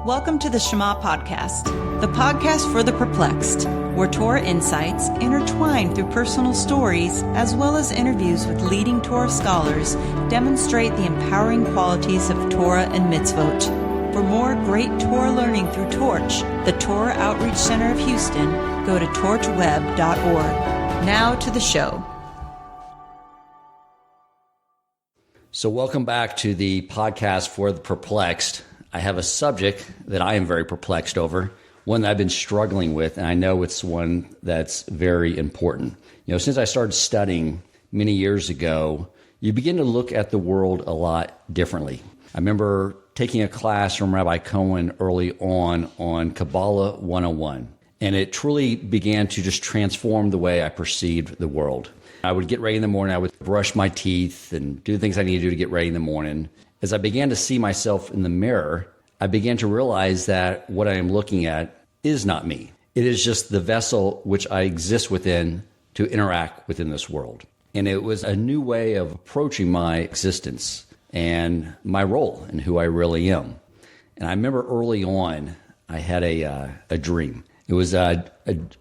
Welcome to the Shema podcast, the podcast for the perplexed, where Torah insights intertwined through personal stories as well as interviews with leading Torah scholars demonstrate the empowering qualities of Torah and mitzvot. For more great Torah learning through Torch, the Torah Outreach Center of Houston, go to torchweb.org. Now to the show. So welcome back to the podcast for the perplexed. I have a subject that I am very perplexed over, one that I've been struggling with, and I know it's one that's very important. Since I started studying many years ago, you begin to look at the world a lot differently. I remember taking a class from Rabbi Cohen early on Kabbalah 101, and it truly began to just transform the way I perceived the world. I would get ready in the morning, I would brush my teeth and do the things I need to do to get ready in the morning. As I began to see myself in the mirror, I began to realize that what I am looking at is not me. It is just the vessel which I exist within to interact within this world. And it was a new way of approaching my existence and my role and who I really am. And I remember early on, I had a dream. It was a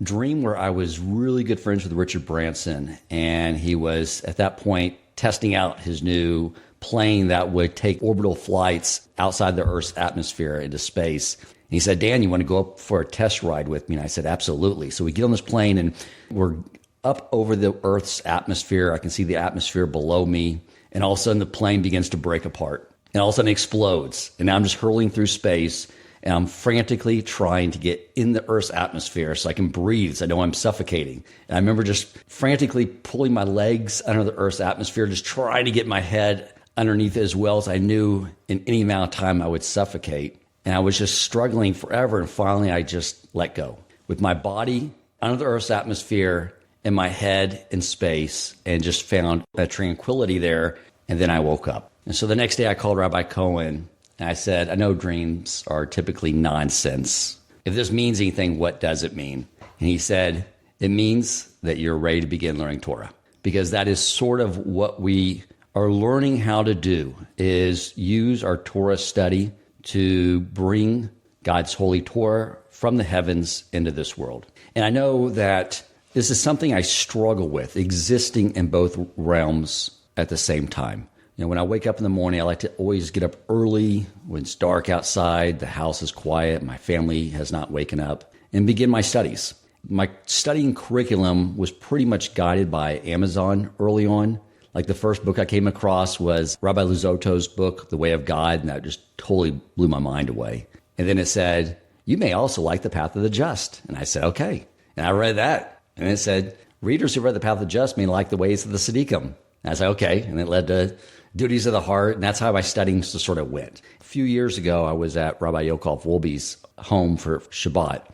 dream where I was really good friends with Richard Branson, and he was, at that point, testing out his new plane that would take orbital flights outside the Earth's atmosphere into space. And he said, Dan, you want to go up for a test ride with me? And I said, absolutely. So we get on this plane, and we're up over the Earth's atmosphere. I can see the atmosphere below me, and all of a sudden the plane begins to break apart, and all of a sudden it explodes. And now I'm just hurling through space, and I'm frantically trying to get in the Earth's atmosphere so I can breathe, so I know I'm suffocating. And I remember just frantically pulling my legs under the Earth's atmosphere, just trying to get my head underneath it as well as I knew in any amount of time I would suffocate. And I was just struggling forever, and finally I just let go. With my body under the Earth's atmosphere and my head in space, and just found that tranquility there, and then I woke up. And so the next day I called Rabbi Cohen, and I said, I know dreams are typically nonsense. If this means anything, what does it mean? And he said, it means that you're ready to begin learning Torah. Because that is sort of what we are learning how to do, is use our Torah study to bring God's holy Torah from the heavens into this world. And I know that this is something I struggle with, existing in both realms at the same time. When I wake up in the morning, I like to always get up early when it's dark outside, the house is quiet, my family has not waken up, and begin my studies. My studying curriculum was pretty much guided by Amazon early on. Like the first book I came across was Rabbi Luzzotto's book, The Way of God, and that just totally blew my mind away. And then it said, you may also like The Path of the Just. And I said, okay. And I read that. And it said, readers who read The Path of the Just may like the ways of the Tzaddikim. And I said, okay. And it led to Duties of the Heart. And that's how my studying sort of went. A few years ago, I was at Rabbi Yaakov Wohlgelernter's home for Shabbat.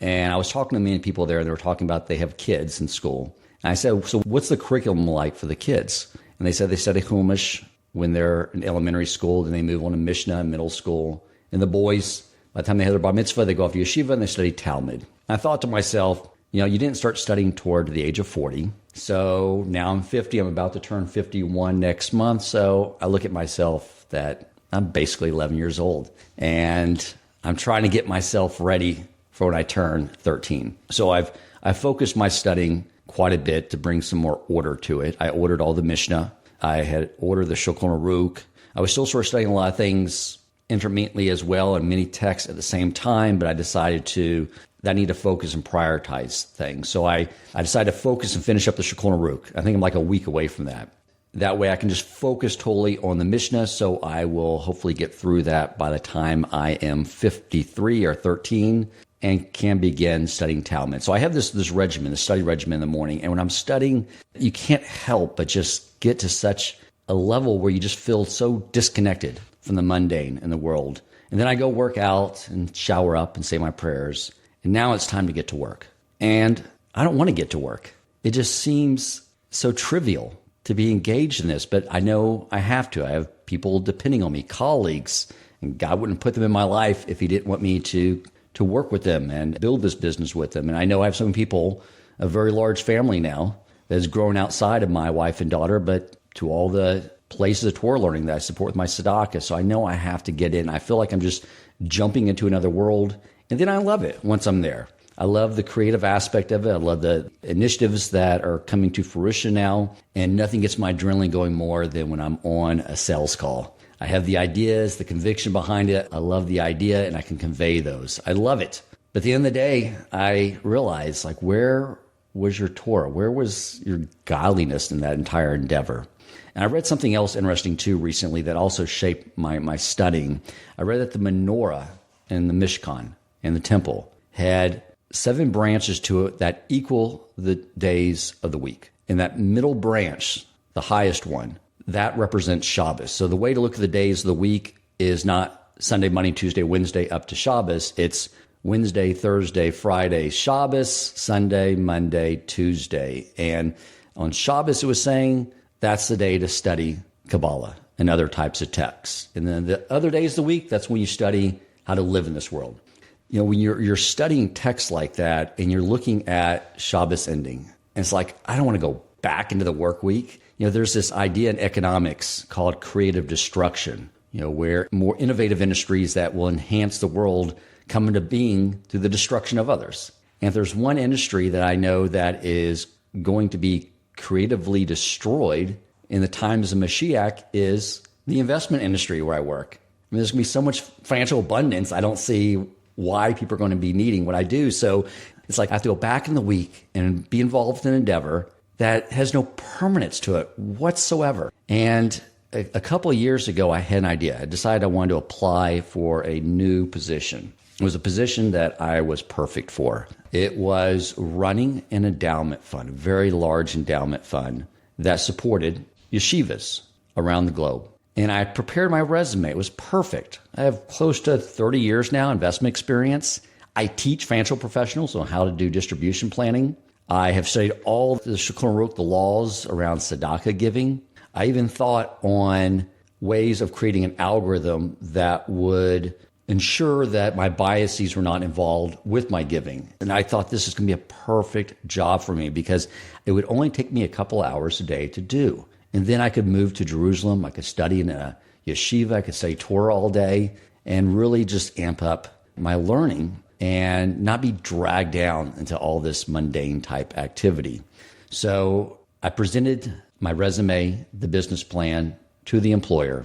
And I was talking to many people there, and they were talking about they have kids in school. And I said, so what's the curriculum like for the kids? And they said they study Chumash when they're in elementary school, then they move on to Mishnah in middle school. And the boys, by the time they have their bar mitzvah, they go off to yeshiva and they study Talmud. And I thought to myself, you didn't start studying Torah to the age of 40. So now I'm 50, I'm about to turn 51 next month. So I look at myself that I'm basically 11 years old. And I'm trying to get myself ready for when I turn 13. So I've focused my studying quite a bit to bring some more order to it. I ordered all the Mishnah. I had ordered the Shulchan Aruch. I was still sort of studying a lot of things intermittently as well, and many texts at the same time, but I decided that I need to focus and prioritize things. So I decided to focus and finish up the Shulchan Aruch. I think I'm like a week away from that. That way I can just focus totally on the Mishnah, so I will hopefully get through that by the time I am 53 or 13. And can begin studying Talmud. So I have this regimen, the study regimen in the morning. And when I'm studying, you can't help but just get to such a level where you just feel so disconnected from the mundane in the world. And then I go work out and shower up and say my prayers. And now it's time to get to work. And I don't want to get to work. It just seems so trivial to be engaged in this. But I know I have to. I have people depending on me, colleagues. And God wouldn't put them in my life if he didn't want me to work with them and build this business with them. And I know I have some people, a very large family now, that has grown outside of my wife and daughter, but to all the places of Torah learning that I support with my tzedakah. So I know I have to get in. I feel like I'm just jumping into another world. And then I love it once I'm there. I love the creative aspect of it. I love the initiatives that are coming to fruition now. And nothing gets my adrenaline going more than when I'm on a sales call. I have the ideas, the conviction behind it. I love the idea and I can convey those. I love it. But at the end of the day, I realized, like, where was your Torah? Where was your godliness in that entire endeavor? And I read something else interesting too recently that also shaped my studying. I read that the menorah in the Mishkan and the temple had 7 branches to it that equal the days of the week. And that middle branch, the highest one, that represents Shabbos. So the way to look at the days of the week is not Sunday, Monday, Tuesday, Wednesday up to Shabbos. It's Wednesday, Thursday, Friday, Shabbos, Sunday, Monday, Tuesday. And on Shabbos, it was saying that's the day to study Kabbalah and other types of texts. And then the other days of the week, that's when you study how to live in this world. You know, when you're studying texts like that and you're looking at Shabbos ending, and it's like, I don't want to go back into the work week. You know, there's this idea in economics called creative destruction, you know, where more innovative industries that will enhance the world come into being through the destruction of others. And if there's one industry that I know that is going to be creatively destroyed in the times of Mashiach is the investment industry where I work. I mean, there's going to be so much financial abundance. I don't see why people are going to be needing what I do. So it's like I have to go back in the week and be involved in an endeavor that has no permanence to it whatsoever. And a couple of years ago, I had an idea. I decided I wanted to apply for a new position. It was a position that I was perfect for. It was running an endowment fund, a very large endowment fund that supported yeshivas around the globe. And I prepared my resume. It was perfect. I have close to 30 years now investment experience. I teach financial professionals on how to do distribution planning. I have studied all the Shulchan Aruch, the laws around tzedakah giving. I even thought on ways of creating an algorithm that would ensure that my biases were not involved with my giving. And I thought this is going to be a perfect job for me because it would only take me a couple hours a day to do. And then I could move to Jerusalem. I could study in a yeshiva. I could study Torah all day and really just amp up my learning and not be dragged down into all this mundane type activity. So I presented my resume, the business plan to the employer.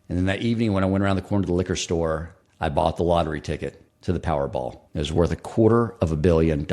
And then that evening when I went around the corner to the liquor store, I bought the lottery ticket to the Powerball. It was worth $250 million.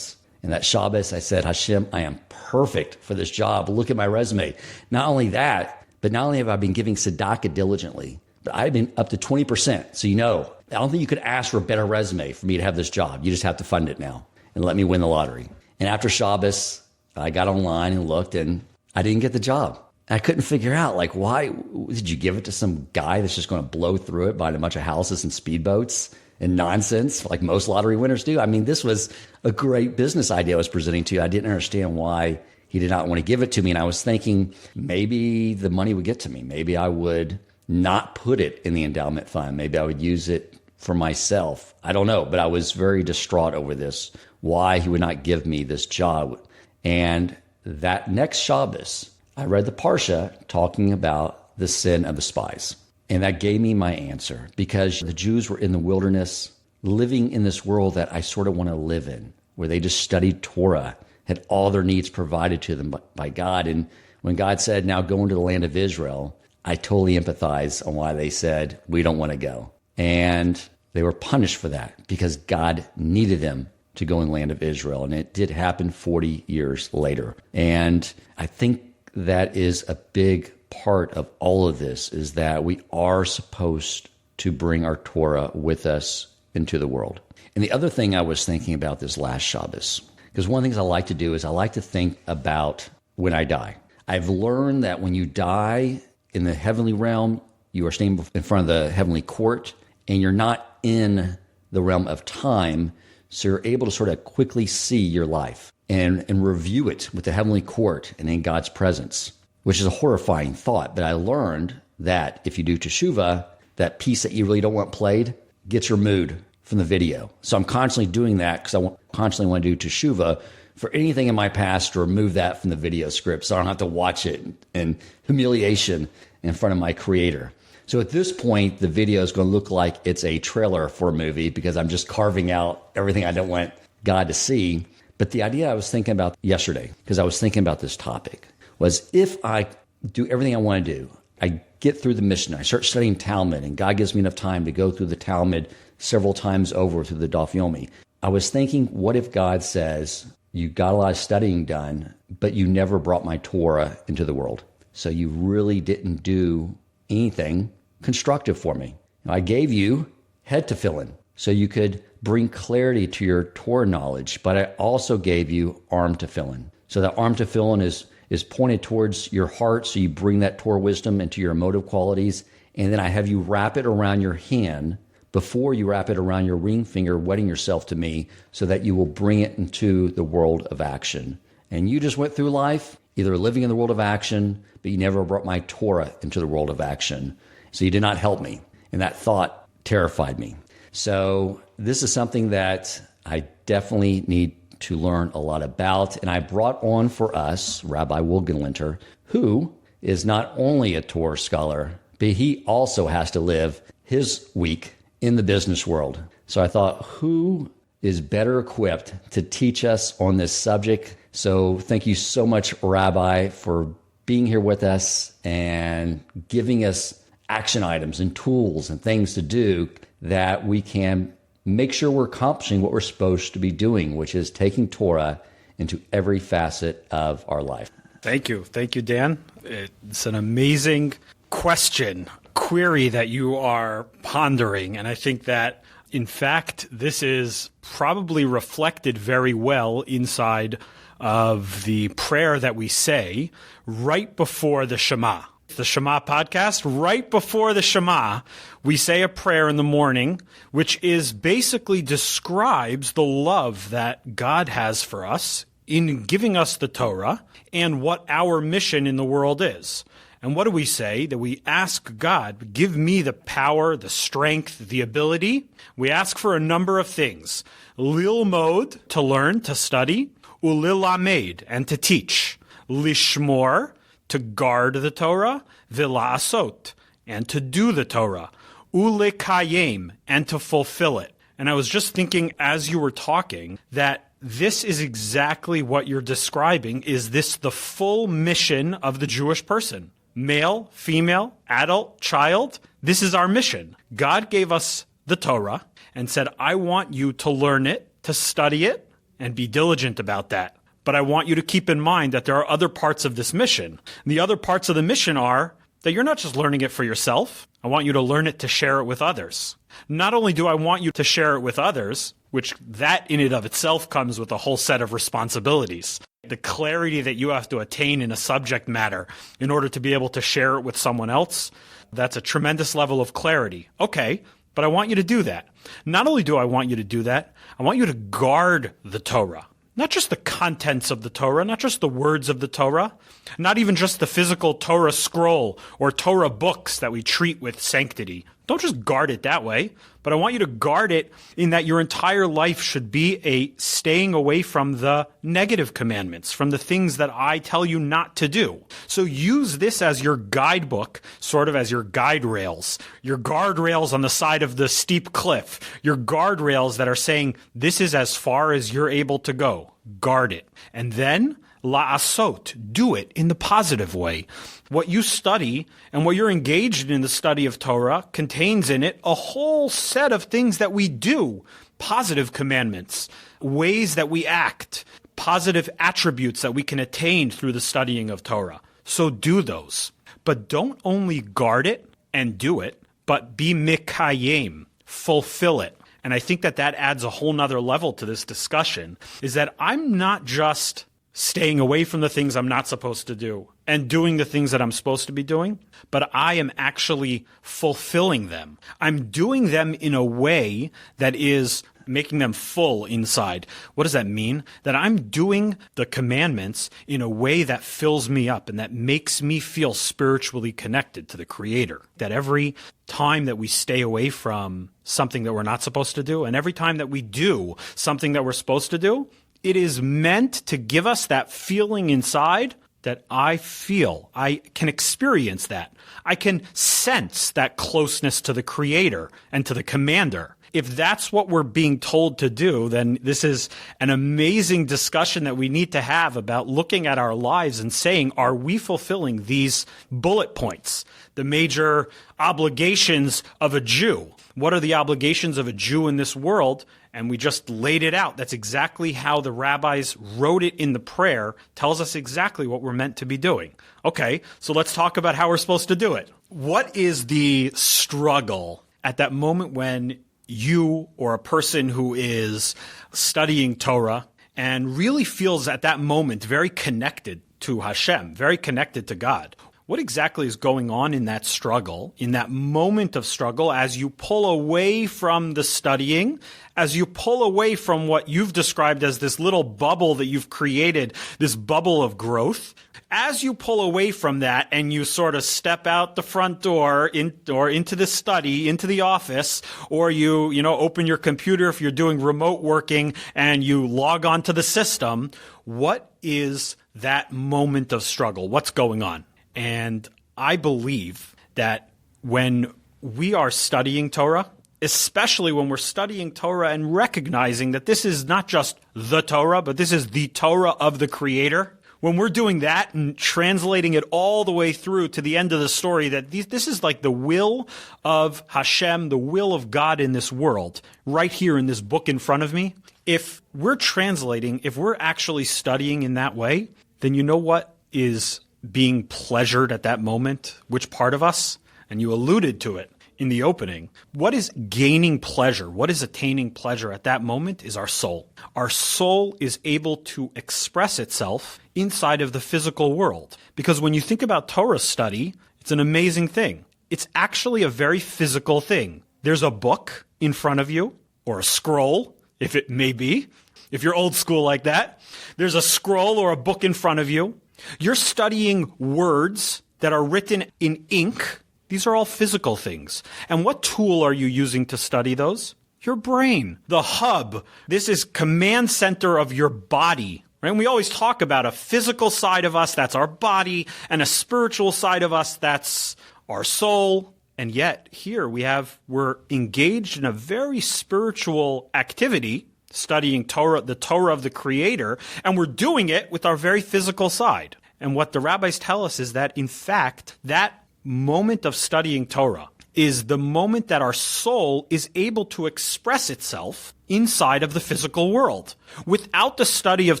And that Shabbos, I said, Hashem, I am perfect for this job. Look at my resume. Not only that, but not only have I been giving tzedakah diligently, but I've been up to 20%. So, you know, I don't think you could ask for a better resume for me to have this job. You just have to fund it now and let me win the lottery. And after Shabbos, I got online and looked and I didn't get the job. I couldn't figure out, like, why did you give it to some guy that's just going to blow through it, buying a bunch of houses and speedboats and nonsense like most lottery winners do? I mean, this was a great business idea I was presenting to you. I didn't understand why he did not want to give it to me. And I was thinking maybe the money would get to me. Maybe I would not put it in the endowment fund. Maybe I would use it for myself. I don't know, but I was very distraught over this, why he would not give me this job. And that next Shabbos, I read the Parsha talking about the sin of the spies. And that gave me my answer because the Jews were in the wilderness, living in this world that I sort of want to live in, where they just studied Torah, had all their needs provided to them by God. And when God said, now go into the land of Israel, I totally empathize on why they said, we don't want to go. And they were punished for that because God needed them to go in the land of Israel. And it did happen 40 years later. And I think that is a big part of all of this, is that we are supposed to bring our Torah with us into the world. And the other thing I was thinking about this last Shabbos, because one of the things I like to do is I like to think about when I die. I've learned that when you die in the heavenly realm, you are standing in front of the heavenly court, and you're not in the realm of time, so you're able to sort of quickly see your life and review it with the heavenly court and in God's presence, which is a horrifying thought. But I learned that if you do teshuvah, that piece that you really don't want played gets removed from the video. So I'm constantly doing that because I constantly want to do teshuvah for anything in my past to remove that from the video script so I don't have to watch it in humiliation in front of my Creator. So at this point, the video is going to look like it's a trailer for a movie because I'm just carving out everything I don't want God to see. But the idea I was thinking about yesterday, because I was thinking about this topic, was if I do everything I want to do, I get through the mission, I start studying Talmud, and God gives me enough time to go through the Talmud several times over through the Daf Yomi. I was thinking, what if God says, you got a lot of studying done, but you never brought my Torah into the world. So you really didn't do anything constructive for me. I gave you head tefillin so you could bring clarity to your Torah knowledge, but I also gave you arm tefillin. So that arm tefillin is pointed towards your heart, so you bring that Torah wisdom into your emotive qualities, and then I have you wrap it around your hand before you wrap it around your ring finger, wedding yourself to me, so that you will bring it into the world of action. And you just went through life either living in the world of action, but you never brought my Torah into the world of action. So you did not help me. And that thought terrified me. So this is something that I definitely need to learn a lot about. And I brought on for us Rabbi Wohlgelernter, who is not only a Torah scholar, but he also has to live his week in the business world. So I thought, who is better equipped to teach us on this subject? So thank you so much, Rabbi, for being here with us and giving us action items and tools and things to do that we can make sure we're accomplishing what we're supposed to be doing, which is taking Torah into every facet of our life. Thank you. Thank you, Dan. It's an amazing query that you are pondering. And I think that, in fact, this is probably reflected very well inside of the prayer that we say right before the Shema. The Shema podcast, right before the Shema, we say a prayer in the morning, which is basically describes the love that God has for us in giving us the Torah and what our mission in the world is. And what do we say? That we ask God, give me the power, the strength, the ability. We ask for a number of things. Lilmod, to learn, to study. Ulilamed, and to teach. Lishmor, to guard the Torah. Vila'asot, and to do the Torah. Ulekayem, and to fulfill it. And I was just thinking as you were talking that this is exactly what you're describing. Is this the full mission of the Jewish person? Male, female, adult, child, this is our mission. God gave us the Torah and said, I want you to learn it, to study it, and be diligent about that. But I want you to keep in mind that there are other parts of this mission. And the other parts of the mission are that you're not just learning it for yourself. I want you to learn it to share it with others. Not only do I want you to share it with others, which that in and of itself comes with a whole set of responsibilities. The clarity that you have to attain in a subject matter in order to be able to share it with someone else, that's a tremendous level of clarity. Okay, but I want you to do that. Not only do I want you to do that, I want you to guard the Torah. Not just the contents of the Torah, not just the words of the Torah, not even just the physical Torah scroll or Torah books that we treat with sanctity. Don't just guard it that way, but I want you to guard it in that your entire life should be a staying away from the negative commandments, from the things that I tell you not to do. So use this as your guidebook, sort of as your guide rails, your guardrails on the side of the steep cliff, your guardrails that are saying, this is as far as you're able to go. Guard it. And then la'asot, do it in the positive way. What you study and what you're engaged in the study of Torah contains in it a whole set of things that we do, positive commandments, ways that we act, positive attributes that we can attain through the studying of Torah. So do those. But don't only guard it and do it, but be mikayem, fulfill it. And I think that that adds a whole nother level to this discussion, is that I'm not just staying away from the things I'm not supposed to do and doing the things that I'm supposed to be doing, but I am actually fulfilling them. I'm doing them in a way that is making them full inside. What does that mean? That I'm doing the commandments in a way that fills me up and that makes me feel spiritually connected to the Creator. That every time that we stay away from something that we're not supposed to do, and every time that we do something that we're supposed to do, it is meant to give us that feeling inside that I feel, I can experience that. I can sense that closeness to the Creator and to the Commander. If that's what we're being told to do, then this is an amazing discussion that we need to have about looking at our lives and saying, are we fulfilling these bullet points, the major obligations of a Jew? What are the obligations of a Jew in this world? And we just laid it out. That's exactly how the rabbis wrote it in the prayer, tells us exactly what we're meant to be doing. Okay, so let's talk about how we're supposed to do it. What is the struggle at that moment when you or a person who is studying Torah and really feels at that moment very connected to Hashem, very connected to God? What exactly is going on in that struggle, in that moment of struggle, as you pull away from the studying, as you pull away from what you've described as this little bubble that you've created, this bubble of growth? As you pull away from that and you sort of step out the front door or into the study, into the office, or you open your computer if you're doing remote working and you log onto the system, what is that moment of struggle? What's going on? And I believe that when we are studying Torah, especially when we're studying Torah and recognizing that this is not just the Torah, but this is the Torah of the Creator, when we're doing that and translating it all the way through to the end of the story, that this is like the will of Hashem, the will of God in this world, right here in this book in front of me. If we're translating, if we're actually studying in that way, then you know what is being pleasured at that moment? Which part of us? And you alluded to it in the opening. What is gaining pleasure? What is attaining pleasure at that moment is our soul. Our soul is able to express itself inside of the physical world. Because when you think about Torah study, it's an amazing thing. It's actually a very physical thing. There's a book in front of you, or a scroll, if it may be, if you're old school like that. There's a scroll or a book in front of you. You're studying words that are written in ink. These are all physical things. And what tool are you using to study those? Your brain, the hub. This is command center of your body. Right? And we always talk about a physical side of us, that's our body, and a spiritual side of us, that's our soul. And yet here we're engaged in a very spiritual activity, studying Torah, the Torah of the Creator, and we're doing it with our very physical side. And what the rabbis tell us is that, in fact, that moment of studying Torah is the moment that our soul is able to express itself inside of the physical world. Without the study of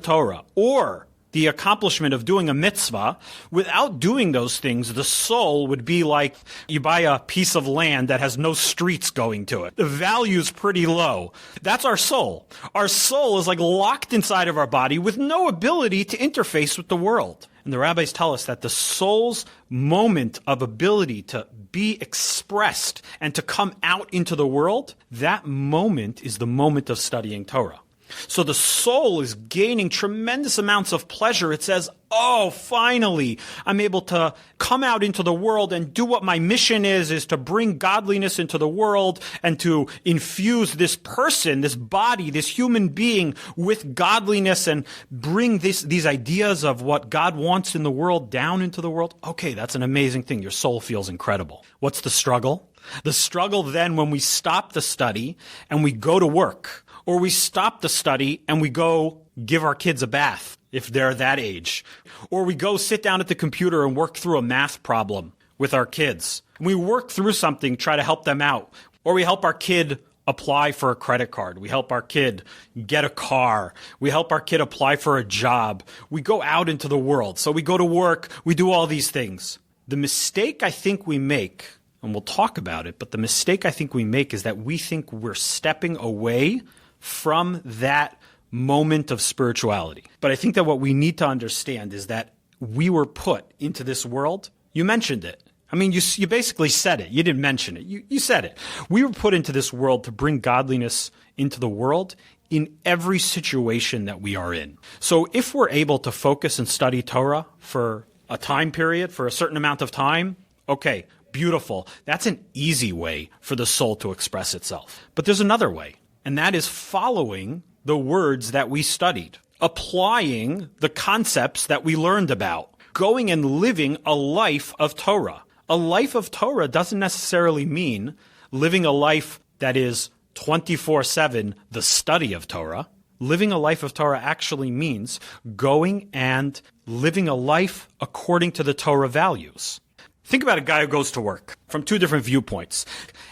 Torah or the accomplishment of doing a mitzvah, without doing those things, the soul would be like you buy a piece of land that has no streets going to it. The value's pretty low. That's our soul. Our soul is like locked inside of our body with no ability to interface with the world. And the rabbis tell us that the soul's moment of ability to be expressed and to come out into the world, that moment is the moment of studying Torah. So the soul is gaining tremendous amounts of pleasure. It says, oh, finally, I'm able to come out into the world and do what my mission is to bring godliness into the world and to infuse this person, this body, this human being with godliness and bring these ideas of what God wants in the world down into the world. Okay, that's an amazing thing. Your soul feels incredible. What's the struggle? The struggle then when we stop the study and we go to work, or we stop the study and we go give our kids a bath if they're that age. Or we go sit down at the computer and work through a math problem with our kids. And we work through something, try to help them out. Or we help our kid apply for a credit card. We help our kid get a car. We help our kid apply for a job. We go out into the world. So we go to work. We do all these things. The mistake I think we make, and we'll talk about it, but the mistake I think we make is that we think we're stepping away from that moment of spirituality. But I think that what we need to understand is that we were put into this world. You mentioned it. I mean, you basically said it. You didn't mention it. You said it. We were put into this world to bring godliness into the world in every situation that we are in. So if we're able to focus and study Torah for a time period, for a certain amount of time, okay, beautiful. That's an easy way for the soul to express itself. But there's another way. And that is following the words that we studied, applying the concepts that we learned about. going and living a life of Torah. A life of Torah doesn't necessarily mean living a life that is 24/7 the study of Torah. Living a life of Torah actually means going and living a life according to the Torah values. Think about a guy who goes to work from two different viewpoints,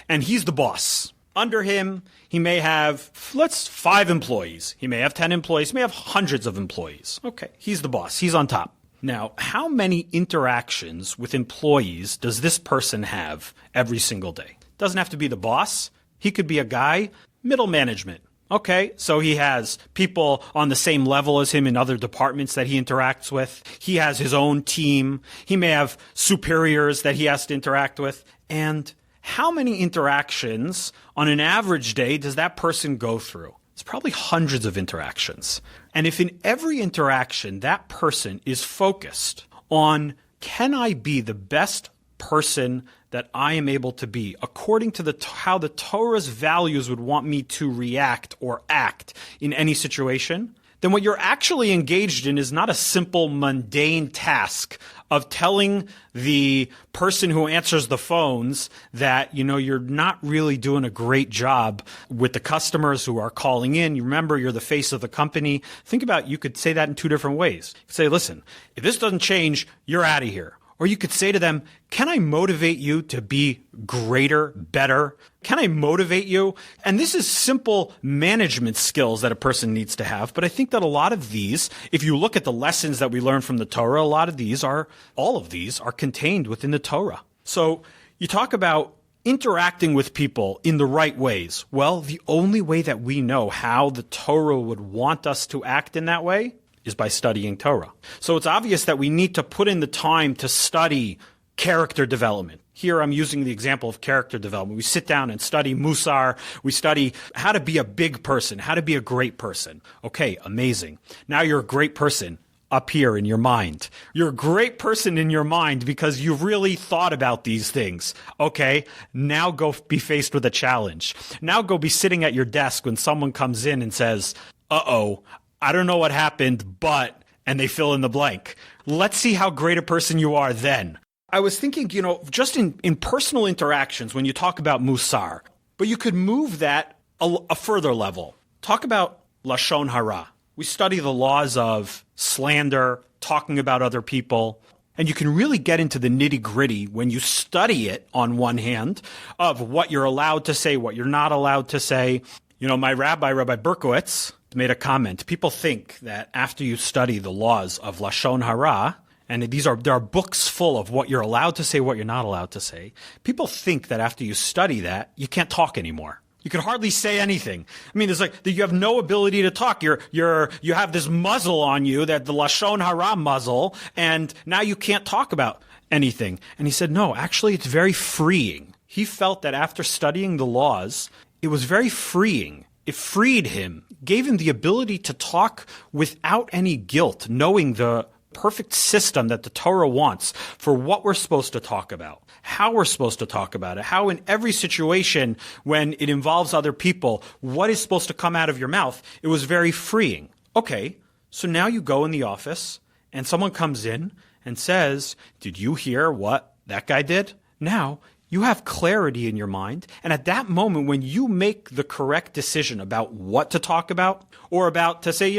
and he's the boss. Under him, he may have, 5 employees. He may have 10 employees. He may have hundreds of employees. Okay, he's the boss. He's on top. Now, how many interactions with employees does this person have every single day? Doesn't have to be the boss. He could be a guy, middle management. Okay, so he has people on the same level as him in other departments that he interacts with. He has his own team. He may have superiors that he has to interact with. And how many interactions on an average day does that person go through? It's probably hundreds of interactions. And if in every interaction that person is focused on, can I be the best person that I am able to be according to how the Torah's values would want me to react or act in any situation, then what you're actually engaged in is not a simple mundane task of telling the person who answers the phones that, you're not really doing a great job with the customers who are calling in. You remember, you're the face of the company. Think about, you could say that in two different ways. You could say, listen, if this doesn't change, you're out of here. Or you could say to them, can I motivate you to be greater, better? Can I motivate you? And this is simple management skills that a person needs to have. But I think that a lot of these, if you look at the lessons that we learn from the Torah, all of these are contained within the Torah. So you talk about interacting with people in the right ways. Well, the only way that we know how the Torah would want us to act in that way is by studying Torah. So it's obvious that we need to put in the time to study character development. Here I'm using the example of character development. We sit down and study Musar. We study how to be a big person, how to be a great person. Okay, amazing. Now you're a great person up here in your mind. You're a great person in your mind because you've really thought about these things. Okay, now go be faced with a challenge. Now go be sitting at your desk when someone comes in and says, uh-oh, I don't know what happened, but, and they fill in the blank. Let's see how great a person you are then. I was thinking, just in personal interactions, when you talk about Musar, but you could move that a further level. Talk about Lashon Hara. We study the laws of slander, talking about other people, and you can really get into the nitty-gritty when you study it on one hand of what you're allowed to say, what you're not allowed to say. My rabbi, Rabbi Berkowitz, made a comment. People think that after you study the laws of Lashon Hara, and there are books full of what you're allowed to say, what you're not allowed to say. People think that after you study that, you can't talk anymore. You can hardly say anything. I mean, you have no ability to talk. You have this muzzle on you, that the Lashon Hara muzzle, and now you can't talk about anything. And he said, no, actually, it's very freeing. He felt that after studying the laws, it was very freeing. It freed him, gave him the ability to talk without any guilt, knowing the perfect system that the Torah wants for what we're supposed to talk about, how we're supposed to talk about it, how in every situation when it involves other people, what is supposed to come out of your mouth. It was very freeing. Okay, so now you go in the office and someone comes in and says, did you hear what that guy did? Now, you have clarity in your mind, and at that moment when you make the correct decision about what to talk about, or about to say,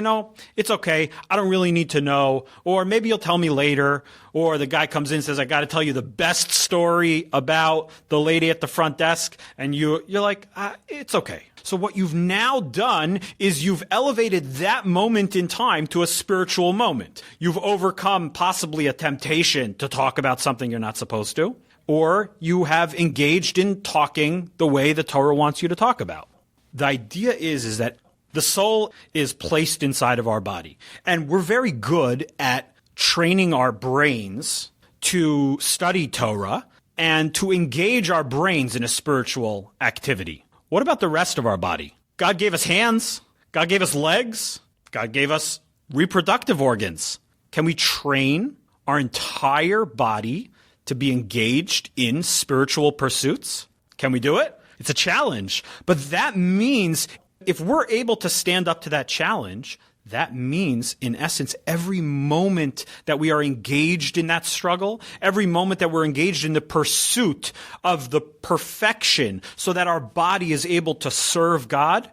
it's okay, I don't really need to know, or maybe you'll tell me later, or the guy comes in and says, I got to tell you the best story about the lady at the front desk, and you're like, it's okay. So what you've now done is you've elevated that moment in time to a spiritual moment. You've overcome possibly a temptation to talk about something you're not supposed to, or you have engaged in talking the way the Torah wants you to talk about. The idea is that the soul is placed inside of our body, and we're very good at training our brains to study Torah and to engage our brains in a spiritual activity. What about the rest of our body? God gave us hands. God gave us legs. God gave us reproductive organs. Can we train our entire body to be engaged in spiritual pursuits? Can we do it? It's a challenge. But that means if we're able to stand up to that challenge, that means, in essence, every moment that we are engaged in that struggle, every moment that we're engaged in the pursuit of the perfection so that our body is able to serve God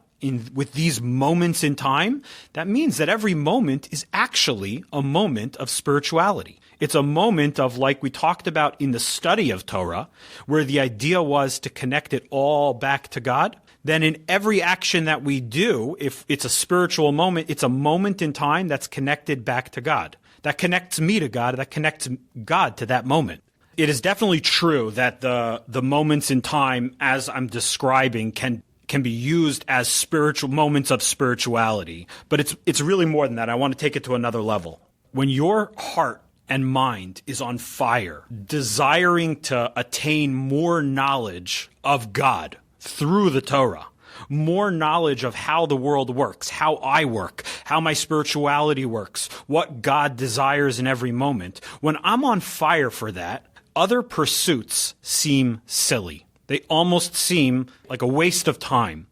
with these moments in time, that means that every moment is actually a moment of spirituality. It's a moment of, like we talked about in the study of Torah, where the idea was to connect it all back to God. Then in every action that we do, if it's a spiritual moment, it's a moment in time that's connected back to God. That connects me to God, that connects God to that moment. It is definitely true that the moments in time, as I'm describing, can be used as spiritual moments of spirituality. But it's really more than that. I want to take it to another level. When your heart and mind is on fire, desiring to attain more knowledge of God through the Torah, more knowledge of how the world works, how I work, how my spirituality works, what God desires in every moment. When I'm on fire for that, other pursuits seem silly. They almost seem like a waste of time.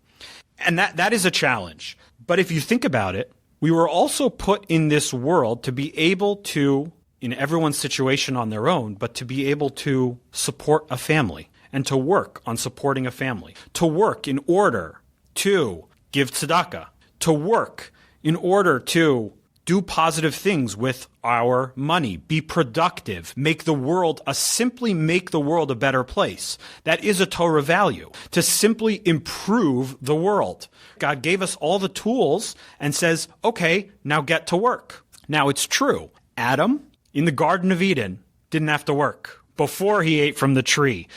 And that is a challenge. But if you think about it, we were also put in this world to be able to, in everyone's situation on their own, but to be able to support a family and to work on supporting a family, to work in order to give tzedakah, to work in order to do positive things with our money, be productive, make the world a better place. That is a Torah value, to simply improve the world. God gave us all the tools and says, okay, now get to work. Now it's true. Adam, in the Garden of Eden, didn't have to work before he ate from the tree.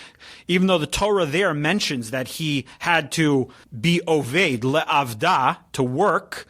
Even though the Torah there mentions that he had to be oved, le'avda, to work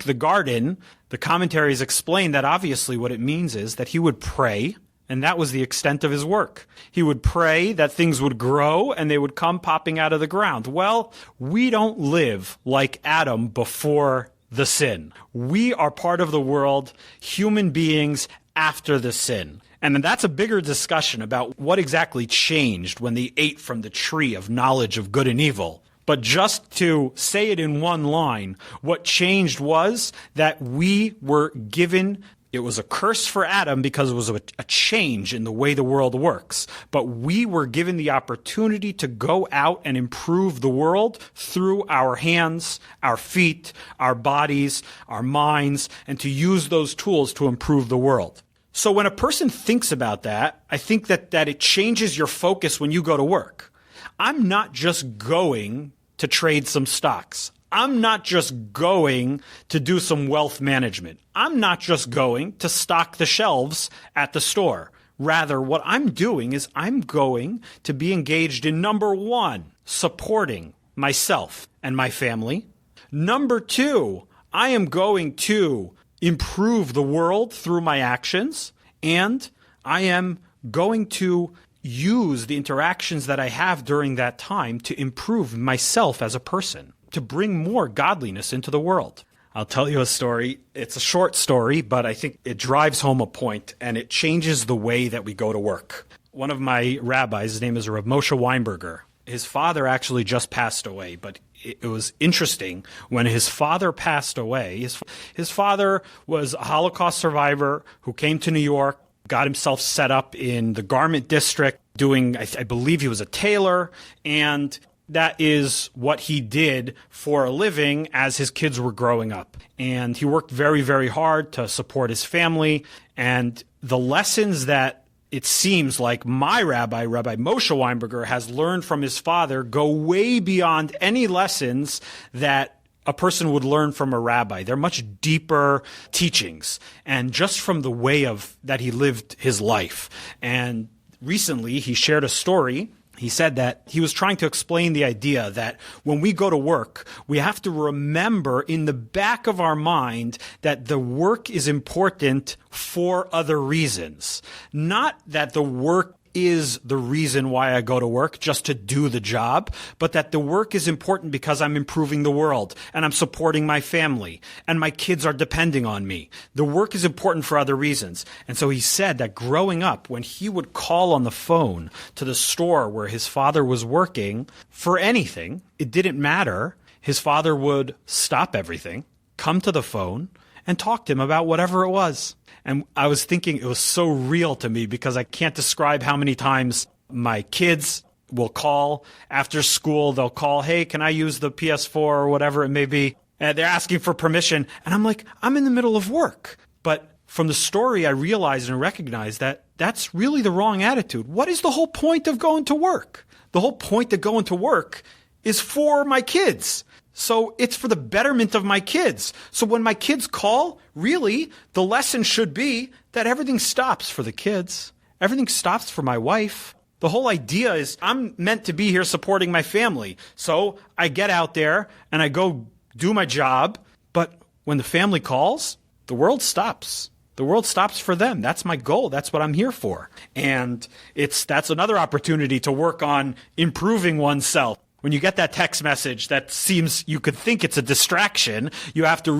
the garden, the commentaries explain that obviously what it means is that he would pray, and that was the extent of his work. He would pray that things would grow and they would come popping out of the ground. Well, we don't live like Adam before the sin. We are part of the world, human beings after the sin. And that's a bigger discussion about what exactly changed when they ate from the tree of knowledge of good and evil. But just to say it in one line, what changed was that we were given, it was a curse for Adam because it was a change in the way the world works. But we were given the opportunity to go out and improve the world through our hands, our feet, our bodies, our minds, and to use those tools to improve the world. So when a person thinks about that, I think that it changes your focus when you go to work. I'm not just going to trade some stocks. I'm not just going to do some wealth management. I'm not just going to stock the shelves at the store. Rather, what I'm doing is I'm going to be engaged in, number one, supporting myself and my family. Number two, I am going to improve the world through my actions, and I am going to use the interactions that I have during that time to improve myself as a person, to bring more godliness into the world. I'll tell you a story. It's a short story, but I think it drives home a point, and it changes the way that we go to work. One of my rabbis, his name is Rabbi Moshe Weinberger. His father actually just passed away, but it was interesting when his father passed away. His father was a Holocaust survivor who came to New York, got himself set up in the garment district doing, I believe he was a tailor, and that is what he did for a living as his kids were growing up. And he worked very, very hard to support his family. And the lessons that it seems like my Rabbi Moshe Weinberger, has learned from his father go way beyond any lessons that a person would learn from a rabbi. They're much deeper teachings, and just from the way of that he lived his life. And recently he shared a story. He said that he was trying to explain the idea that when we go to work, we have to remember in the back of our mind that the work is important for other reasons. Not that the work is the reason why I go to work, just to do the job, but that the work is important because I'm improving the world and I'm supporting my family and my kids are depending on me. The work is important for other reasons. And so he said that growing up, when he would call on the phone to the store where his father was working for anything, it didn't matter. His father would stop everything. come to the phone and talk to him about whatever it was. And I was thinking it was so real to me because I can't describe how many times my kids will call after school. They'll call, hey, can I use the PS4 or whatever it may be? And they're asking for permission. And I'm like, I'm in the middle of work. But from the story, I realized and recognized that that's really the wrong attitude. What is the whole point of going to work? The whole point of going to work is for my kids. So it's for the betterment of my kids. So when my kids call, really, the lesson should be that everything stops for the kids. Everything stops for my wife. The whole idea is I'm meant to be here supporting my family. So I get out there and I go do my job. But when the family calls, the world stops. The world stops for them. That's my goal. That's what I'm here for. And that's another opportunity to work on improving oneself. When you get that text message that seems you could think it's a distraction, you have to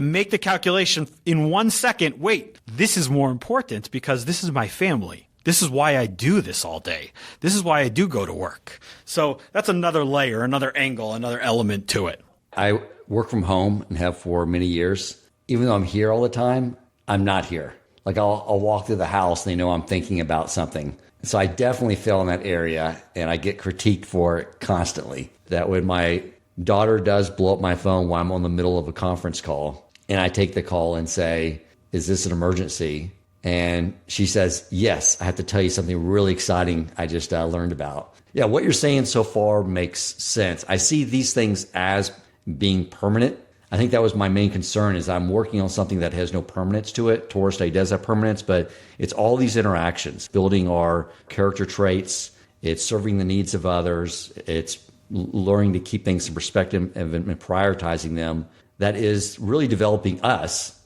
make the calculation in 1 second. Wait, this is more important because this is my family. This is why I do this all day. This is why I do go to work. So that's another layer, another angle, another element to it. I work from home and have for many years. Even though I'm here all the time, I'm not here. Like I'll walk through the house and they know I'm thinking about something. So I definitely fell in that area and I get critiqued for it constantly. That when my daughter does blow up my phone while I'm on the middle of a conference call and I take the call and say, is this an emergency? And she says, yes, I have to tell you something really exciting I just learned about. Yeah, what you're saying so far makes sense. I see these things as being permanent. I think that was my main concern is I'm working on something that has no permanence to it. Torah study does have permanence, but it's all these interactions, building our character traits. It's serving the needs of others. It's learning to keep things in perspective and prioritizing them. That is really developing us,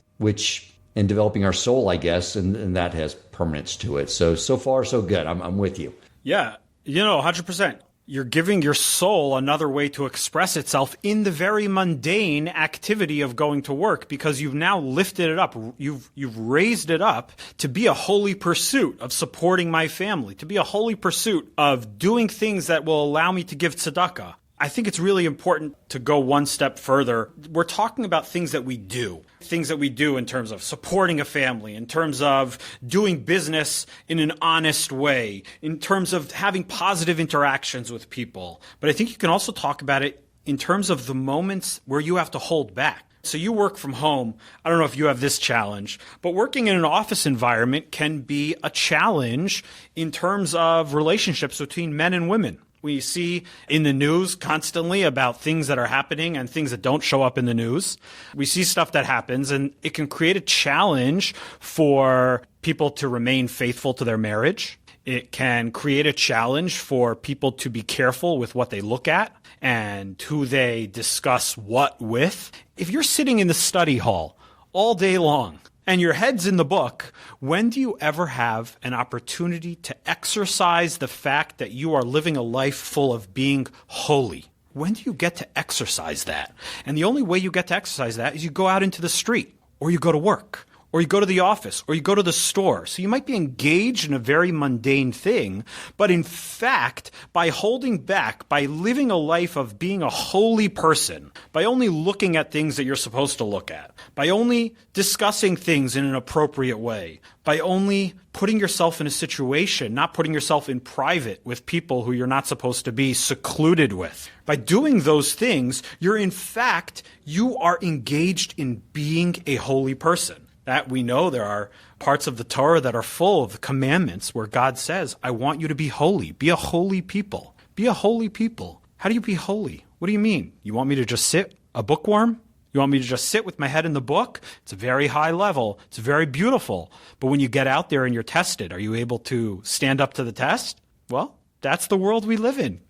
and developing our soul, I guess, and that has permanence to it. So far, so good. I'm with you. Yeah, 100%. You're giving your soul another way to express itself in the very mundane activity of going to work because you've now lifted it up. You've raised it up to be a holy pursuit of supporting my family, to be a holy pursuit of doing things that will allow me to give tzedakah. I think it's really important to go one step further. We're talking about things that we do in terms of supporting a family, in terms of doing business in an honest way, in terms of having positive interactions with people. But I think you can also talk about it in terms of the moments where you have to hold back. So you work from home. I don't know if you have this challenge, but working in an office environment can be a challenge in terms of relationships between men and women. We see in the news constantly about things that are happening and things that don't show up in the news. We see stuff that happens, and it can create a challenge for people to remain faithful to their marriage. It can create a challenge for people to be careful with what they look at and who they discuss what with. If you're sitting in the study hall all day long, and your head's in the book, when do you ever have an opportunity to exercise the fact that you are living a life full of being holy? When do you get to exercise that? And the only way you get to exercise that is you go out into the street, or you go to work, or you go to the office, or you go to the store. So you might be engaged in a very mundane thing, but in fact, by holding back, by living a life of being a holy person, by only looking at things that you're supposed to look at, by only discussing things in an appropriate way, by only putting yourself in a situation, not putting yourself in private with people who you're not supposed to be secluded with. By doing those things, you are engaged in being a holy person. That we know there are parts of the Torah that are full of commandments where God says, I want you to be holy. Be a holy people. Be a holy people. How do you be holy? What do you mean? You want me to just sit a bookworm? You want me to just sit with my head in the book? It's a very high level. It's very beautiful. But when you get out there and you're tested, are you able to stand up to the test? Well, that's the world we live in.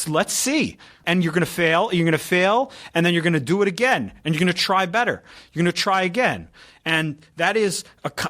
Let's see. And you're going to fail, and then you're going to do it again, and you're going to try better. You're going to try again. And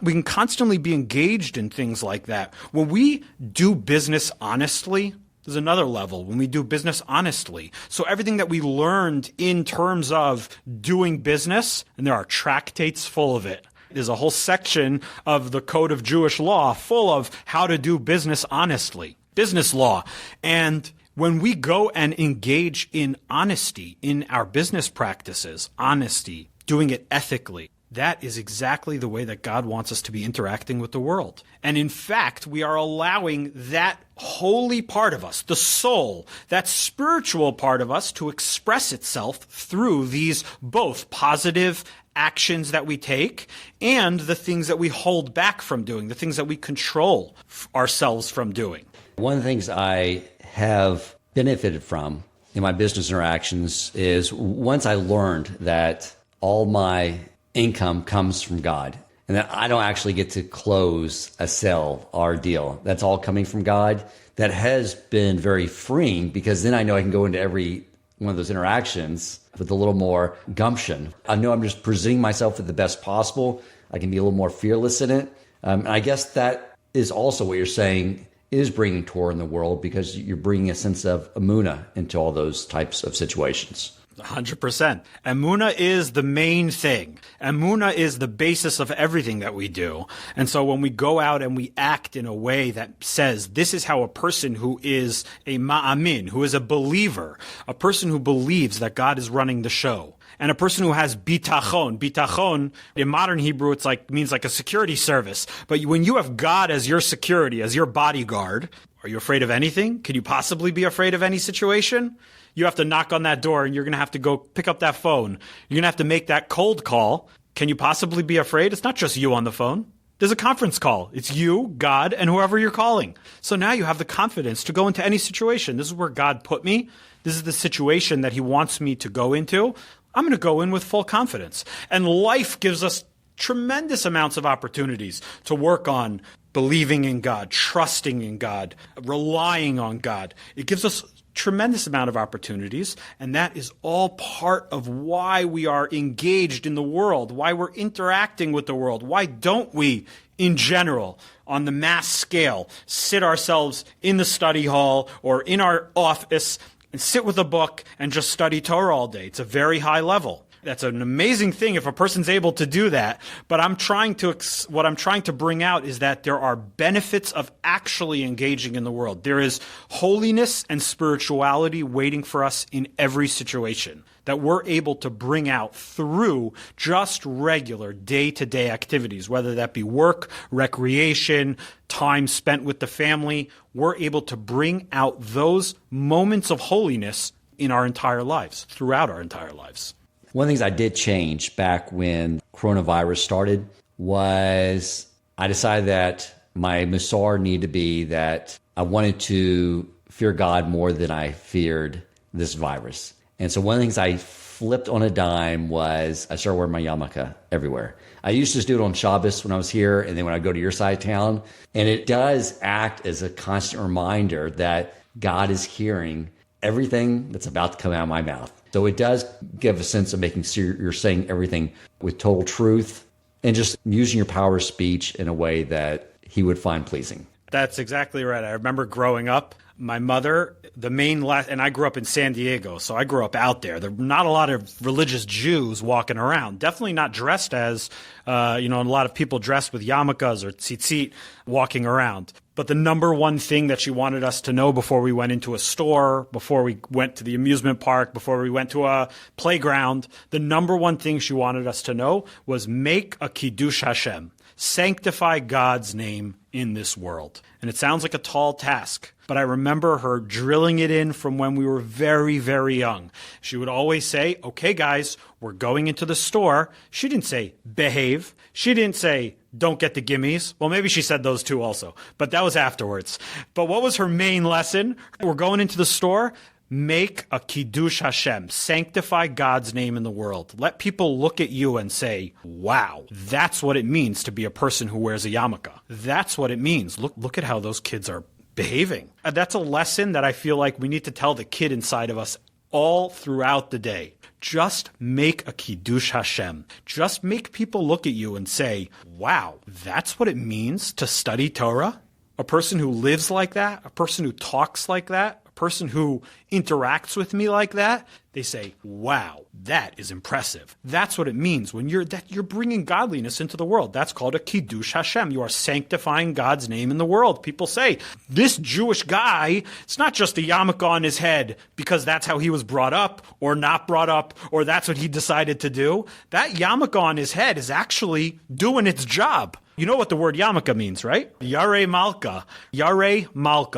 we can constantly be engaged in things like that. When we do business honestly, there's another level. When we do business honestly. So everything that we learned in terms of doing business, and there are tractates full of it. There's a whole section of the Code of Jewish Law full of how to do business honestly. Business law. And When we go and engage in honesty in our business practices, honesty, doing it ethically, that is exactly the way that God wants us to be interacting with the world. And in fact, we are allowing that holy part of us, the soul, that spiritual part of us, to express itself through these both positive actions that we take and the things that we hold back from doing, the things that we control ourselves from doing. One of the things I have benefited from in my business interactions is once I learned that all my income comes from God and that I don't actually get to close a sale or a deal. That's all coming from God. That has been very freeing because then I know I can go into every one of those interactions with a little more gumption. I know I'm just presenting myself at the best possible. I can be a little more fearless in it. And I guess that is also what you're saying is bringing Torah in the world because you're bringing a sense of emunah into all those types of situations. 100%. Emunah is the main thing. Emunah is the basis of everything that we do. And so when we go out and we act in a way that says this is how a person who is a ma'amin, who is a believer, a person who believes that God is running the show, and a person who has bitachon. Bitachon, in modern Hebrew, it's means like a security service. But when you have God as your security, as your bodyguard, are you afraid of anything? Could you possibly be afraid of any situation? You have to knock on that door and you're going to have to go pick up that phone. You're going to have to make that cold call. Can you possibly be afraid? It's not just you on the phone. There's a conference call. It's you, God, and whoever you're calling. So now you have the confidence to go into any situation. This is where God put me. This is the situation that he wants me to go into. I'm going to go in with full confidence. And life gives us tremendous amounts of opportunities to work on believing in God, trusting in God, relying on God. It gives us tremendous amount of opportunities, and that is all part of why we are engaged in the world, why we're interacting with the world. Why don't we, in general, on the mass scale, sit ourselves in the study hall or in our office and sit with a book and just study Torah all day? It's a very high level. That's an amazing thing if a person's able to do that. But what I'm trying to bring out is that there are benefits of actually engaging in the world. There is holiness and spirituality waiting for us in every situation that we're able to bring out through just regular day-to-day activities, whether that be work, recreation, time spent with the family. We're able to bring out those moments of holiness in our entire lives, throughout our entire lives. One of the things I did change back when coronavirus started was I decided that my musar needed to be that I wanted to fear God more than I feared this virus. And so one of the things I flipped on a dime was I started wearing my yarmulke everywhere. I used to just do it on Shabbos when I was here and then when I go to your side of town. And it does act as a constant reminder that God is hearing everything that's about to come out of my mouth. So it does give a sense of making sure you're saying everything with total truth and just using your power of speech in a way that he would find pleasing. That's exactly right. I remember growing up, my mother, and I grew up in San Diego, so I grew up out there. There were not a lot of religious Jews walking around, definitely not dressed as, a lot of people dressed with yarmulkes or tzitzit walking around. But the number one thing that she wanted us to know before we went into a store, before we went to the amusement park, before we went to a playground, the number one thing she wanted us to know was make a kiddush Hashem, sanctify God's name in this world. And it sounds like a tall task, but I remember her drilling it in from when we were very, very young. She would always say, okay, guys, we're going into the store. She didn't say behave. She didn't say don't get the gimmies. Well, maybe she said those two also, but that was afterwards. But what was her main lesson? We're going into the store. Make a kiddush Hashem. Sanctify God's name in the world. Let people look at you and say, wow, that's what it means to be a person who wears a yarmulke. That's what it means. Look at how those kids are behaving. That's a lesson that I feel like we need to tell the kid inside of us all throughout the day. Just make a kiddush Hashem. Just make people look at you and say, wow, that's what it means to study Torah? A person who lives like that, a person who talks like that, person who interacts with me like that, they say, wow, that is impressive. That's what it means when you're bringing godliness into the world. That's called a kiddush Hashem. You are sanctifying God's name in the world. People say, this Jewish guy, it's not just a yarmulke on his head because that's how he was brought up or not brought up or that's what he decided to do. That yarmulke on his head is actually doing its job. You know what the word yarmulke means, right? Yare malka, yarmulka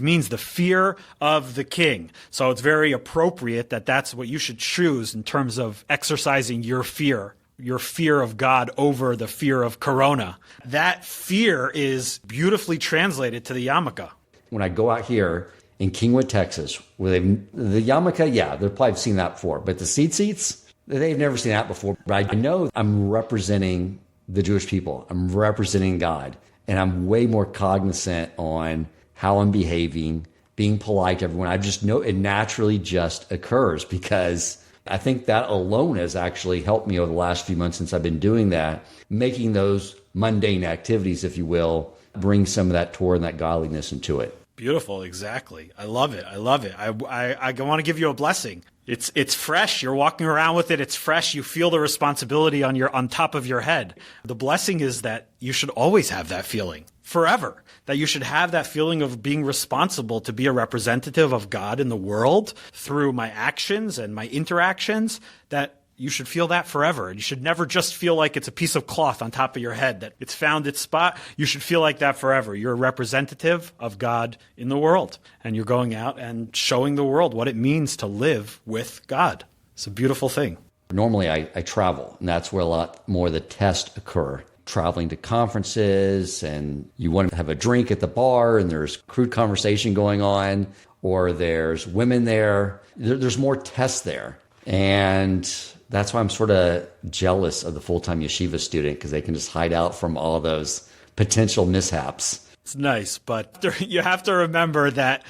means the fear of the king. So it's very appropriate that that's what you should choose in terms of exercising your fear of God over the fear of Corona. That fear is beautifully translated to the yarmulke. When I go out here in Kingwood, Texas, where the yarmulke, yeah, they've probably seen that before, but the seats, they've never seen that before. But I know I'm representing the Jewish people. I'm representing God, and I'm way more cognizant on how I'm behaving, being polite to everyone. I just know it naturally just occurs because I think that alone has actually helped me over the last few months since I've been doing that, making those mundane activities, if you will, bring some of that Torah and that godliness into it. Beautiful, exactly. I love it. I want to give you a blessing. It's fresh. You're walking around with it. It's fresh. You feel the responsibility on top of your head. The blessing is that you should always have that feeling forever, that you should have that feeling of being responsible to be a representative of God in the world through my actions and my interactions, that you should feel that forever. You should never just feel like it's a piece of cloth on top of your head, that it's found its spot. You should feel like that forever. You're a representative of God in the world, and you're going out and showing the world what it means to live with God. It's a beautiful thing. Normally, I travel, and that's where a lot more of the tests occur. Traveling to conferences, and you want to have a drink at the bar, and there's crude conversation going on, or there's women there. There's more tests there. And that's why I'm sort of jealous of the full-time yeshiva student, because they can just hide out from all those potential mishaps. It's nice, but you have to remember that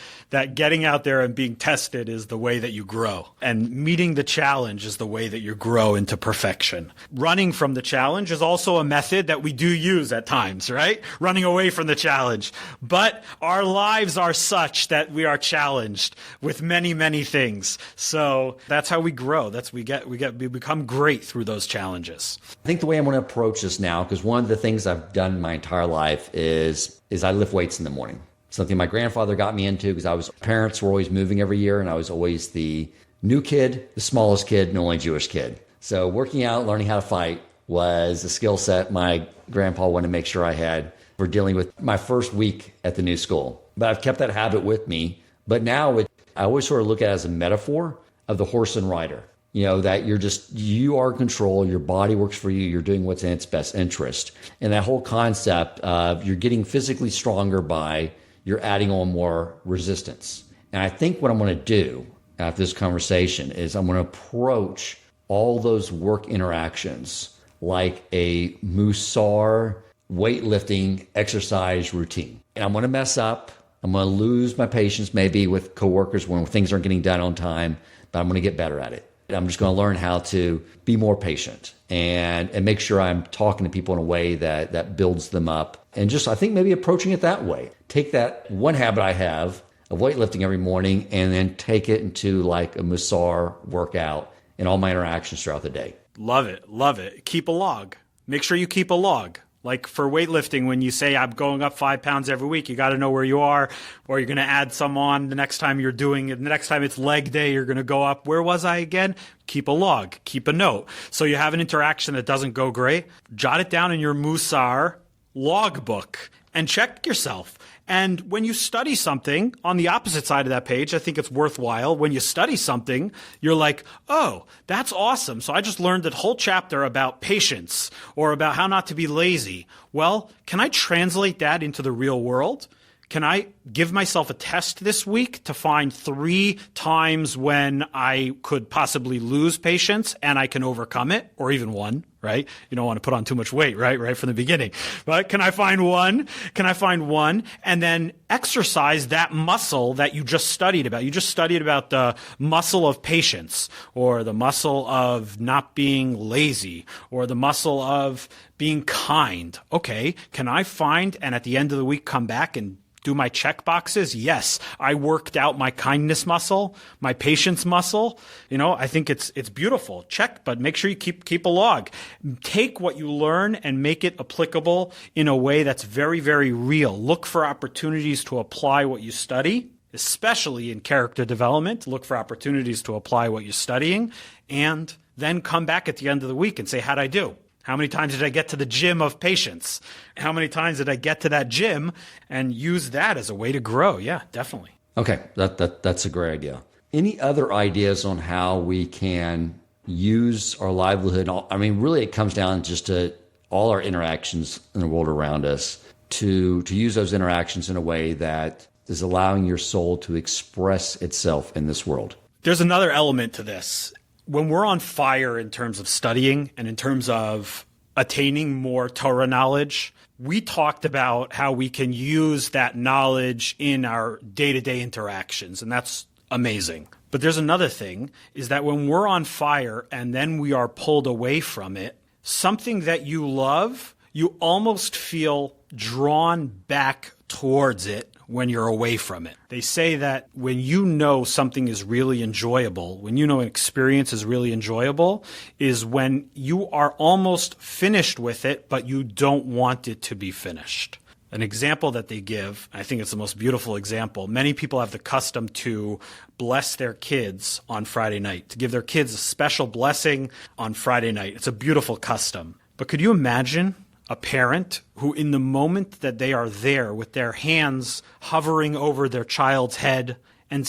getting out there and being tested is the way that you grow. And meeting the challenge is the way that you grow into perfection. Running from the challenge is also a method that we do use at times, right? Running away from the challenge. But our lives are such that we are challenged with many, many things. So that's how we grow. We become great through those challenges. I think the way I'm going to approach this now, because one of the things I've done my entire life is I lift weights in the morning. Something my grandfather got me into because parents were always moving every year, and I was always the new kid, the smallest kid, and only Jewish kid. So working out, learning how to fight was a skill set my grandpa wanted to make sure I had for dealing with my first week at the new school. But I've kept that habit with me. But now I always sort of look at it as a metaphor of the horse and rider. You know, that you are in control, your body works for you, you're doing what's in its best interest. And that whole concept of you're getting physically stronger by you're adding on more resistance. And I think what I'm going to do after this conversation is I'm going to approach all those work interactions like a Musar weightlifting exercise routine. And I'm going to mess up. I'm going to lose my patience maybe with coworkers when things aren't getting done on time, but I'm going to get better at it. I'm just going to learn how to be more patient and make sure I'm talking to people in a way that builds them up. And just, I think maybe approaching it that way. Take that one habit I have of weightlifting every morning and then take it into like a Musar workout in all my interactions throughout the day. Love it. Love it. Keep a log. Make sure you keep a log. Like for weightlifting, when you say I'm going up 5 pounds every week, you got to know where you are, or you're going to add some on the next time you're doing it. The next time it's leg day, you're going to go up. Where was I again? Keep a log, keep a note. So you have an interaction that doesn't go great, jot it down in your Musar logbook and check yourself. And when you study something on the opposite side of that page, I think it's worthwhile. When you study something, you're like, oh, that's awesome. So I just learned a whole chapter about patience or about how not to be lazy. Well, can I translate that into the real world? Can I give myself a test this week to find 3 times when I could possibly lose patience and I can overcome it, or even 1, right? You don't want to put on too much weight, right from the beginning. But can I find 1? Can I find 1 and then exercise that muscle that you just studied about? You just studied about the muscle of patience, or the muscle of not being lazy, or the muscle of being kind. Okay, can I find, and at the end of the week come back and do my check boxes? Yes. I worked out my kindness muscle, my patience muscle. I think it's beautiful. Check, but make sure you keep a log. Take what you learn and make it applicable in a way that's very, very real. Look for opportunities to apply what you study, especially in character development. Look for opportunities to apply what you're studying, and then come back at the end of the week and say, how'd I do? How many times did I get to the gym of patience? How many times did I get to that gym? And use that as a way to grow. Yeah, definitely. Okay, that's a great idea. Any other ideas on how we can use our livelihood? I mean, really it comes down just to all our interactions in the world around us, to use those interactions in a way that is allowing your soul to express itself in this world. There's another element to this. When we're on fire in terms of studying and in terms of attaining more Torah knowledge, we talked about how we can use that knowledge in our day-to-day interactions, and that's amazing. But there's another thing, is that when we're on fire and then we are pulled away from it, something that you love, you almost feel drawn back towards it when you're away from it. They say that when you know something is really enjoyable, when you know an experience is really enjoyable, is when you are almost finished with it, but you don't want it to be finished. An example that they give, I think it's the most beautiful example. Many people have the custom to bless their kids on Friday night, to give their kids a special blessing on Friday night. It's a beautiful custom. But could you imagine a parent who, in the moment that they are there with their hands hovering over their child's head and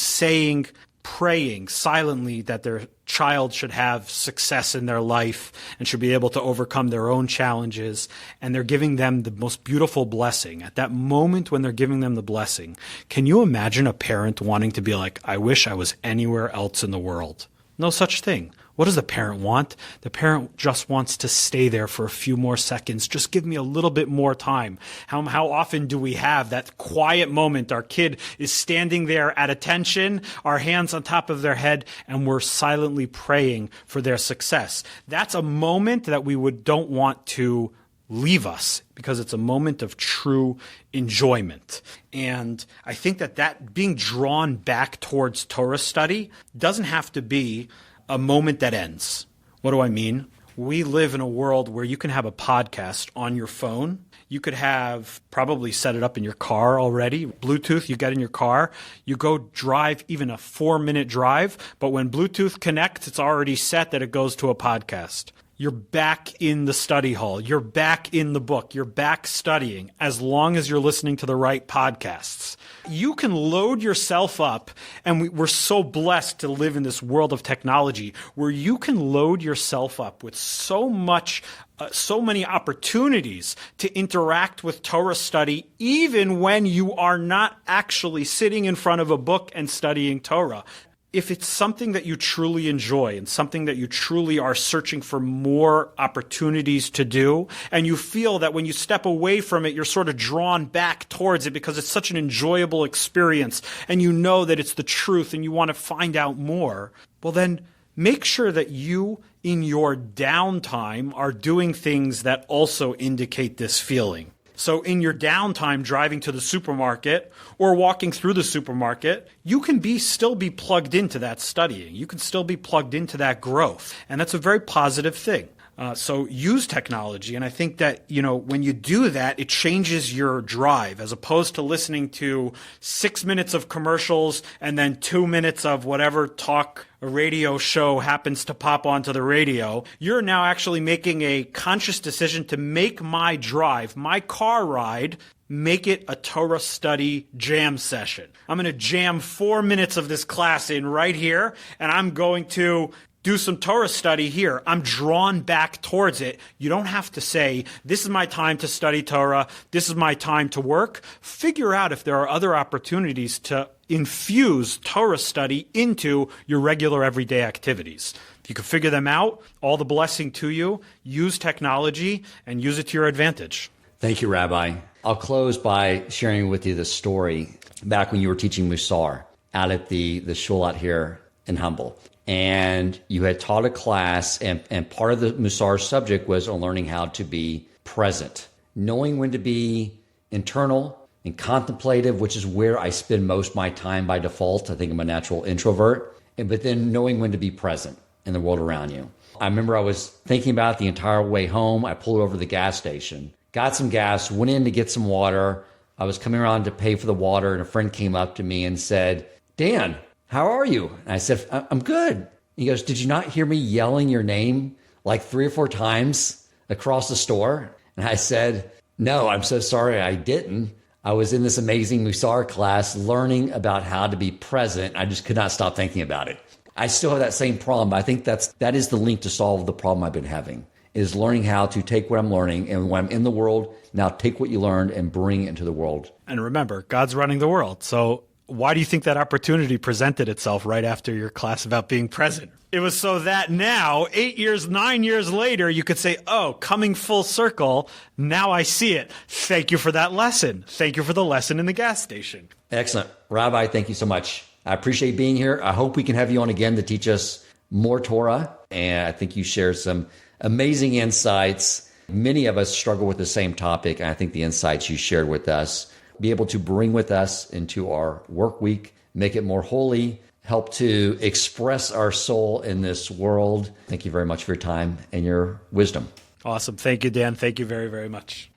praying silently that their child should have success in their life and should be able to overcome their own challenges, and they're giving them the most beautiful blessing. At that moment when they're giving them the blessing, can you imagine a parent wanting to be like, I wish I was anywhere else in the world? No such thing. What does the parent want? The parent just wants to stay there for a few more seconds. Just give me a little bit more time. How often do we have that quiet moment? Our kid is standing there at attention, our hands on top of their head, and we're silently praying for their success. That's a moment that we don't want to leave us, because it's a moment of true enjoyment. And I think that being drawn back towards Torah study doesn't have to be a moment that ends. What do I mean? We live in a world where you can have a podcast on your phone. You could have probably set it up in your car already. Bluetooth, you get in your car. You go drive even a 4-minute drive. But when Bluetooth connects, it's already set that it goes to a podcast. You're back in the study hall. You're back in the book. You're back studying, as long as you're listening to the right podcasts. You can load yourself up, and we're so blessed to live in this world of technology where you can load yourself up with so many opportunities to interact with Torah study, even when you are not actually sitting in front of a book and studying Torah. If it's something that you truly enjoy and something that you truly are searching for more opportunities to do, and you feel that when you step away from it, you're sort of drawn back towards it because it's such an enjoyable experience, and you know that it's the truth and you want to find out more, well then make sure that you, in your downtime, are doing things that also indicate this feeling. So in your downtime driving to the supermarket or walking through the supermarket, you can still be plugged into that studying. You can still be plugged into that growth. And that's a very positive thing. So use technology. And I think that, when you do that, it changes your drive, as opposed to listening to 6 minutes of commercials and then 2 minutes of whatever talk a radio show happens to pop onto the radio. You're now actually making a conscious decision to make my drive, my car ride, make it a Torah study jam session. I'm going to jam 4 minutes of this class in right here, and I'm going to do some Torah study here. I'm drawn back towards it. You don't have to say, this is my time to study Torah, this is my time to work. Figure out if there are other opportunities to infuse Torah study into your regular everyday activities. If you can figure them out, all the blessing to you. Use technology and use it to your advantage. Thank you, Rabbi. I'll close by sharing with you the story back when you were teaching Musar out at the shul out here in Humble. And you had taught a class, and part of the Musar subject was on learning how to be present, knowing when to be internal, and contemplative, which is where I spend most of my time by default. I think I'm a natural introvert. But then knowing when to be present in the world around you. I remember I was thinking about it the entire way home. I pulled over to the gas station, got some gas, went in to get some water. I was coming around to pay for the water, and a friend came up to me and said, Dan, how are you? And I said, I'm good. He goes, did you not hear me yelling your name like 3 or 4 times across the store? And I said, no, I'm so sorry I didn't. I was in this amazing Musar class learning about how to be present. I just could not stop thinking about it. I still have that same problem, but I think that is the link to solve the problem I've been having, is learning how to take what I'm learning, and when I'm in the world, now take what you learned and bring it into the world. And remember, God's running the world. So why do you think that opportunity presented itself right after your class about being present? It was so that now, 9 years later, you could say, oh, coming full circle, now I see it. Thank you for that lesson. Thank you for the lesson in the gas station. Excellent. Rabbi, thank you so much. I appreciate being here. I hope we can have you on again to teach us more Torah. And I think you share some amazing insights. Many of us struggle with the same topic. And I think the insights you shared with us, be able to bring with us into our work week, make it more holy, help to express our soul in this world. Thank you very much for your time and your wisdom. Awesome. Thank you, Dan. Thank you very, very much.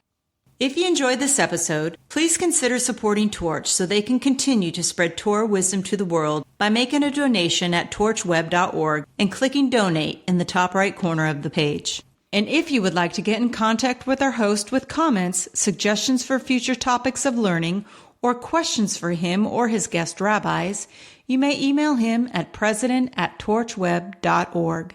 If you enjoyed this episode, please consider supporting Torch so they can continue to spread Torah wisdom to the world by making a donation at torchweb.org and clicking donate in the top right corner of the page. And if you would like to get in contact with our host with comments, suggestions for future topics of learning, or questions for him or his guest rabbis, you may email him at president@torchweb.org.